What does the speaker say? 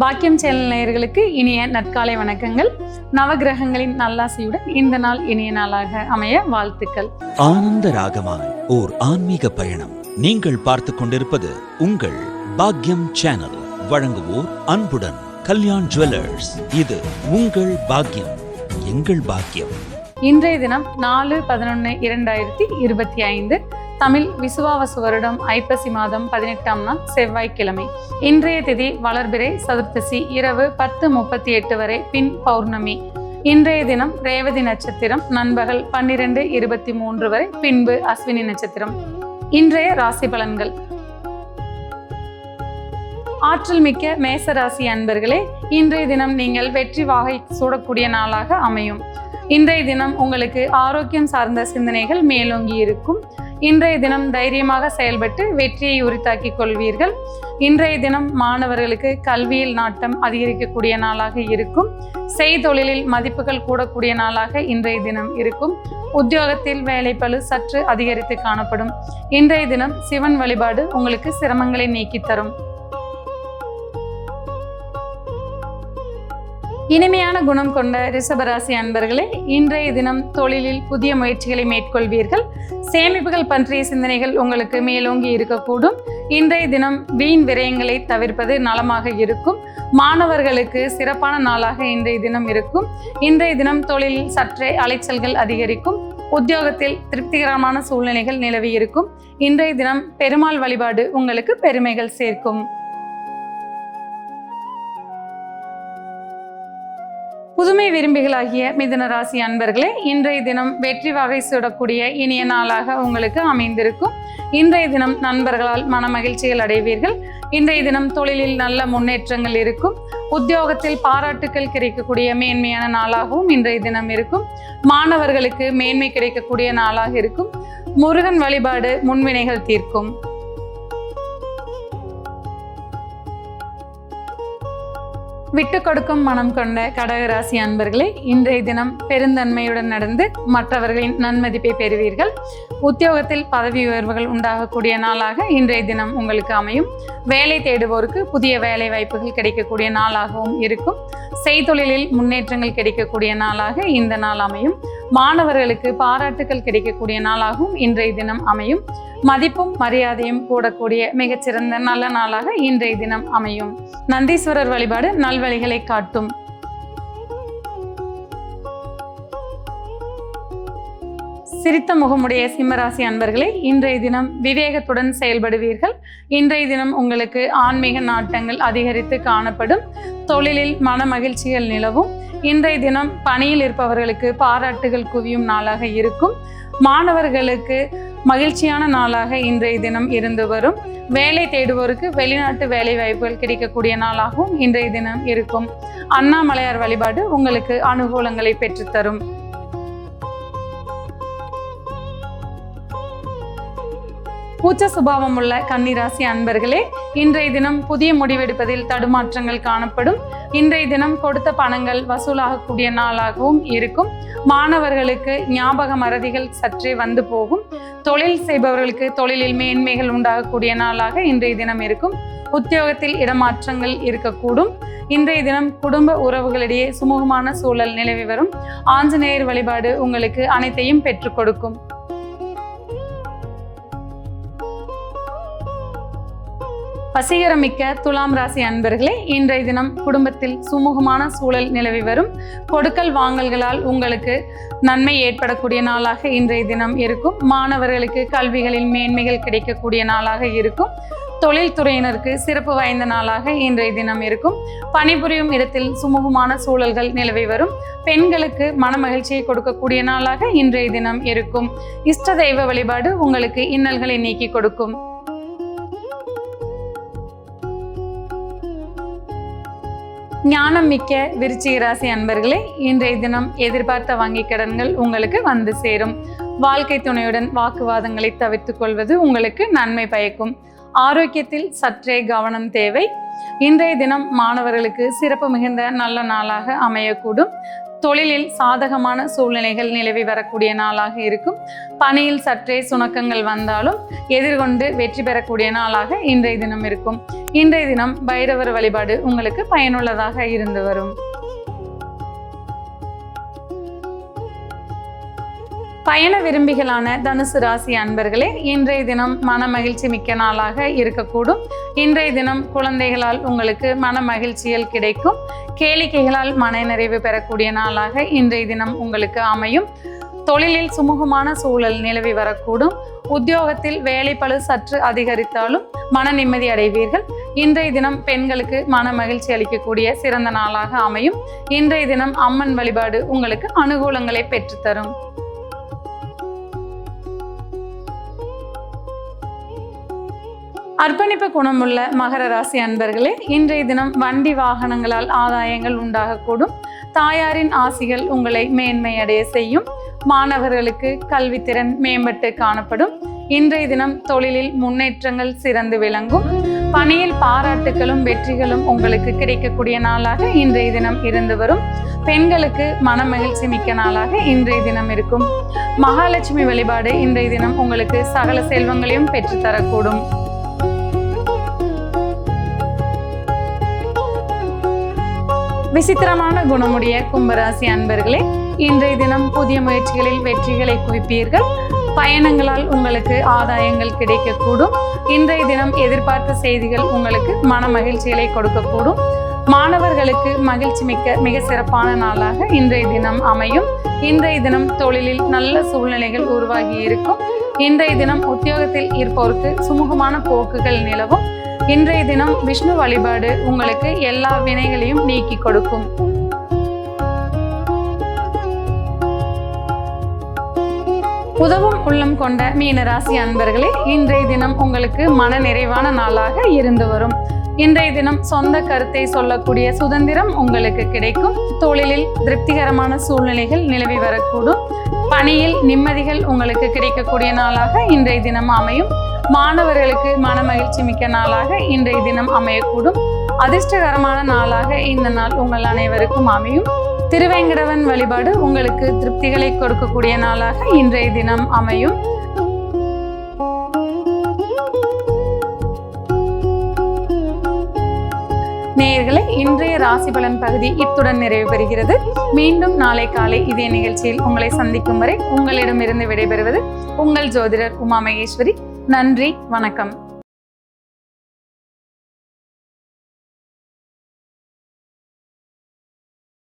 பாக்கியம் சேனல் நேயர்களுக்கு இனிய நற்காலை வணக்கங்கள். நவகிரகங்களின் நல்லாசியுடன் இந்த நாள் இனிய நாளாக அமைய வாழ்த்துக்கள். ஆனந்த ராகமாய் ஓர் ஆன்மீக பயணம். நீங்கள் பார்த்துக் கொண்டிருப்பது உங்கள் பாக்கியம் சேனல். வழங்குவோர் அன்புடன் கல்யாண் ஜுவல்லர்ஸ். இது உங்கள் பாக்கியம், எங்கள் பாக்கியம். இன்றைய தினம் 4/11/2025 தமிழ் விசுவாவசு வருடம் ஐப்பசி மாதம் 18ஆம் நாள் செவ்வாய்க்கிழமை. இன்றைய திதி வளர்பிறை சதுர்த்தசி இரவு 10:38 வரை பின் பௌர்ணமி. இன்றைய தினம் ரேவதி நட்சத்திரம் நண்பகல் 12:23 வரை பின்பு அஸ்வினி நட்சத்திரம். இன்றைய ராசி பலன்கள். ஆற்றல் மிக்க மேசராசி அன்பர்களே, இன்றைய தினம் நீங்கள் வெற்றி வாகை சூடக்கூடிய நாளாக அமையும். இன்றைய தினம் உங்களுக்கு ஆரோக்கியம் சார்ந்த சிந்தனைகள் மேலோங்கி இருக்கும். இன்றைய தினம் தைரியமாக செயல்பட்டு வெற்றியை உரித்தாக்கிக் கொள்வீர்கள். இன்றைய தினம் மாணவர்களுக்கு கல்வியில் நாட்டம் அதிகரிக்கக்கூடிய நாளாக இருக்கும். செய்தொழிலில் மதிப்புகள் கூடக்கூடிய நாளாக இன்றைய தினம் இருக்கும். உத்தியோகத்தில் வேலைப்பளு சற்று அதிகரித்து காணப்படும். இன்றைய தினம் சிவன் வழிபாடு உங்களுக்கு சிரமங்களை நீக்கி தரும். இனிமையான குணம் கொண்ட ரிஷபராசி அன்பர்களே, இன்றைய தினம் தொழிலில் புதிய முயற்சிகளை மேற்கொள்வீர்கள். சேமிப்புகள் பற்றிய சிந்தனைகள் உங்களுக்கு மேலோங்கி இருக்கக்கூடும். இன்றைய தினம் வீண் விரயங்களை தவிர்ப்பது நலமாக இருக்கும். மாணவர்களுக்கு சிறப்பான நாளாக இன்றைய தினம் இருக்கும். இன்றைய தினம் தொழிலில் சற்றே அலைச்சல்கள் அதிகரிக்கும். உத்தியோகத்தில் திருப்திகரமான சூழ்நிலைகள் நிலவி இருக்கும். இன்றைய தினம் பெருமாள் வழிபாடு உங்களுக்கு பெருமைகள் சேர்க்கும். புதுமை விரும்பிகளாகிய மிதுன ராசி அன்பர்களே, இன்றைய தினம் வெற்றி வகை சூடக்கூடிய இனிய நாளாக உங்களுக்கு அமைந்திருக்கும். இன்றைய தினம் நண்பர்களால் மன மகிழ்ச்சிகள் அடைவீர்கள். இன்றைய தினம் தொழிலில் நல்ல முன்னேற்றங்கள் இருக்கும். உத்தியோகத்தில் பாராட்டுக்கள் கிடைக்கக்கூடிய மேன்மையான நாளாகவும் இன்றைய தினம் இருக்கும். மாணவர்களுக்கு மேன்மை கிடைக்கக்கூடிய நாளாக இருக்கும். முருகன் வழிபாடு முன்வினைகள் தீர்க்கும். விட்டு கொடுக்கும் மனம் கொண்ட கடகராசி அன்பர்களே, இன்றைய தினம் பெருந்தன்மையுடன் நடந்து மற்றவர்களின் நன்மதிப்பை பெறுவீர்கள். உத்தியோகத்தில் பதவி உயர்வுகள் உண்டாகக்கூடிய நாளாக இன்றைய தினம் உங்களுக்கு அமையும். வேலை தேடுவோருக்கு புதிய வேலை வாய்ப்புகள் கிடைக்கக்கூடிய நாளாகவும் இருக்கும். செய்தொழிலில் முன்னேற்றங்கள் கிடைக்கக்கூடிய நாளாக இந்த நாள் அமையும். மாணவர்களுக்கு பாராட்டுகள் கிடைக்கக்கூடிய நாளாகவும் இன்றைய தினம் அமையும். மதிப்பும் மரியாதையும் கூடக்கூடிய மிகச்சிறந்த நல்ல நாளாக இன்றைய தினம் அமையும். நந்தீஸ்வரர் வழிபாடு நல்வழிகளை காட்டும். சிரித்த முகமுடைய சிம்மராசி அன்பர்களே, இன்றைய தினம் விவேகத்துடன் செயல்படுவீர்கள். இன்றைய தினம் உங்களுக்கு ஆன்மீக நாட்டங்கள் அதிகரித்து காணப்படும். தொழிலில் மன மகிழ்ச்சிகள் நிலவும். இன்றைய தினம் பணியில் இருப்பவர்களுக்கு பாராட்டுகள் குவியும் நாளாக இருக்கும். மாணவர்களுக்கு மகிழ்ச்சியான நாளாக இன்றைய தினம் இருந்து வரும். வேலை தேடுவோருக்கு வெளிநாட்டு வேலை வாய்ப்புகள் கிடைக்கக்கூடிய நாளாகவும் இன்றைய தினம் இருக்கும். அண்ணாமலையார் வழிபாடு உங்களுக்கு அனுகூலங்களை பெற்றுத்தரும். பூச்ச சுபாவம் உள்ள கன்னிராசி அன்பர்களே, இன்றைய தினம் புதிய முடிவெடுப்பதில் தடுமாற்றங்கள் காணப்படும். இன்றைய தினம் கொடுத்த பணங்கள் வசூலாகக்கூடிய நாளாகவும் இருக்கும். மாணவர்களுக்கு ஞாபக மறதிகள் சற்றே வந்து போகும். தொழில் செய்பவர்களுக்கு தொழிலில் மேன்மைகள் உண்டாகக்கூடிய நாளாக இன்றைய தினம் இருக்கும். உத்தியோகத்தில் இடமாற்றங்கள் இருக்கக்கூடும். இன்றைய தினம் குடும்ப உறவுகளிடையே சுமூகமான சூழல் நிலவி வரும். ஆஞ்சநேயர் வழிபாடு உங்களுக்கு அனைத்தையும் பெற்றுக் கொடுக்கும். வசீகரமிக்க துலாம் ராசி அன்பர்களே, இன்றைய தினம் குடும்பத்தில் சுமூகமான சூழல் நிலவி வரும். கொடுக்கல் வாங்கல்களால் உங்களுக்கு நன்மை ஏற்படக்கூடிய நாளாக இன்றைய தினம் இருக்கும். மாணவர்களுக்கு கல்விகளில் மேன்மைகள் கிடைக்கக்கூடிய நாளாக இருக்கும். தொழில்துறையினருக்கு சிறப்பு வாய்ந்த நாளாக இன்றைய தினம் இருக்கும். பணிபுரியும் இடத்தில் சுமூகமான சூழல்கள் நிலவி வரும். பெண்களுக்கு மன மகிழ்ச்சியை கொடுக்கக்கூடிய நாளாக இன்றைய தினம் இருக்கும். இஷ்ட தெய்வ வழிபாடு உங்களுக்கு இன்னல்களை நீக்கி கொடுக்கும். ஞானம் மிக்க விருச்சிக ராசி அன்பர்களே, இன்றைய தினம் எதிர்பார்த்த வங்கி கடன்கள் உங்களுக்கு வந்து சேரும். வாழ்க்கை துணையுடன் வாக்குவாதங்களை தவிர்த்துக் கொள்வது உங்களுக்கு நன்மை பயக்கும். ஆரோக்கியத்தில் சற்றே கவனம் தேவை. இன்றைய தினம் மாணவர்களுக்கு சிறப்பு மிகுந்த நல்ல நாளாக அமையக்கூடும். தொழிலில் சாதகமான சூழ்நிலைகள் நிலவி வரக்கூடிய நாளாக இருக்கும். பணியில் சற்றே சுணக்கங்கள் வந்தாலும் எதிர்கொண்டு வெற்றி பெறக்கூடிய நாளாக இன்றைய தினம் இருக்கும். இன்றைய தினம் பைரவர் வழிபாடு உங்களுக்கு பயனுள்ளதாக இருந்து வரும். பயண விரும்பிகளான தனுசு ராசி அன்பர்களே, இன்றைய தினம் மன மகிழ்ச்சி மிக்க நாளாக இருக்கக்கூடும். இன்றைய தினம் குழந்தைகளால் உங்களுக்கு மன மகிழ்ச்சிகள் கிடைக்கும். கேளிக்கைகளால் மன நிறைவு பெறக்கூடிய நாளாக இன்றைய தினம் உங்களுக்கு அமையும். தொழிலில் சுமூகமான சூழல் நிலவி வரக்கூடும். உத்தியோகத்தில் வேலைப்பளு சற்று அதிகரித்தாலும் மன நிம்மதி அடைவீர்கள். இன்றைய தினம் பெண்களுக்கு மன மகிழ்ச்சி அளிக்கக்கூடிய சிறந்த நாளாக அமையும். இன்றைய தினம் அம்மன் வழிபாடு உங்களுக்கு அனுகூலங்களை பெற்றுத்தரும். அர்ப்பணிப்பு குணமுள்ள மகர ராசி அன்பர்களே, இன்றைய தினம் வண்டி வாகனங்களால் ஆதாயங்கள் உண்டாகக்கூடும். தாயாரின் ஆசிகள் உங்களை மேன்மை அடைய செய்யும். மாணவர்களுக்கு கல்வித்திறன் மேம்பட்டு காணப்படும். இன்றைய தினம் தொழிலில் முன்னேற்றங்கள் சிறந்து விளங்கும். பணியில் பாராட்டுகளும் வெற்றிகளும் உங்களுக்கு கிடைக்கக்கூடிய நாளாக இன்றைய தினம் இருந்து வரும். பெண்களுக்கு மன மகிழ்ச்சி மிக்க நாளாக இன்றைய தினம் இருக்கும். மகாலட்சுமி வழிபாடு இன்றைய தினம் உங்களுக்கு சகல செல்வங்களையும் பெற்றுத்தரக்கூடும். விசித்திரமான குணமுடைய கும்பராசி அன்பர்களே, இன்றைய தினம் புதிய முயற்சிகளில் வெற்றிகளை குவிப்பீர்கள். பயணங்களால் உங்களுக்கு ஆதாயங்கள் கிடைக்கக்கூடும். இன்றைய தினம் எதிர்பார்த்த செய்திகள் உங்களுக்கு மன மகிழ்ச்சிகளை கொடுக்கக்கூடும். மாணவர்களுக்கு மகிழ்ச்சி மிக்க மிக சிறப்பான நாளாக இன்றைய தினம் அமையும். இன்றைய தினம் தொழிலில் நல்ல சூழ்நிலைகள் உருவாகி இருக்கும். இன்றைய தினம் உத்தியோகத்தில் இருப்போருக்கு சுமூகமான போக்குகள் நிலவும். இன்றைய தினம் விஷ்ணு வழிபாடு உங்களுக்கு எல்லா வினைகளையும் நீக்கி கொடுக்கும். உதவும் உள்ளம் கொண்ட மீனராசி அன்பர்களே, இன்றைய தினம் உங்களுக்கு மன நிறைவான நாளாக இருந்து வரும். இன்றைய தினம் சொந்த கருத்தை சொல்லக்கூடிய சுதந்திரம் உங்களுக்கு கிடைக்கும். தொழிலில் திருப்திகரமான சூழ்நிலைகள் நிலவி வரக்கூடும். பணியில் நிம்மதிகள் உங்களுக்கு கிடைக்கக்கூடிய நாளாக இன்றைய தினம் அமையும். மாணவர்களுக்கு மன மகிழ்ச்சி மிக்க நாளாக இன்றைய தினம் அமையக்கூடும். அதிர்ஷ்டகரமான நாளாக இந்த நாள் உங்கள் அனைவருக்கும் அமையும். திருவேங்கடவன் வழிபாடு உங்களுக்கு திருப்திகளை கொடுக்கக்கூடிய நாளாக இன்றைய தினம் அமையும். நேயர்களே, இன்றைய ராசி பலன் பகுதி இத்துடன் நிறைவு பெறுகிறது. மீண்டும் நாளை காலை இதே நிகழ்ச்சியில் உங்களை சந்திக்கும் வரை உங்களிடமிருந்து விடைபெறுவது உங்கள் ஜோதிடர் உமா மகேஸ்வரி. நன்றி, வணக்கம்.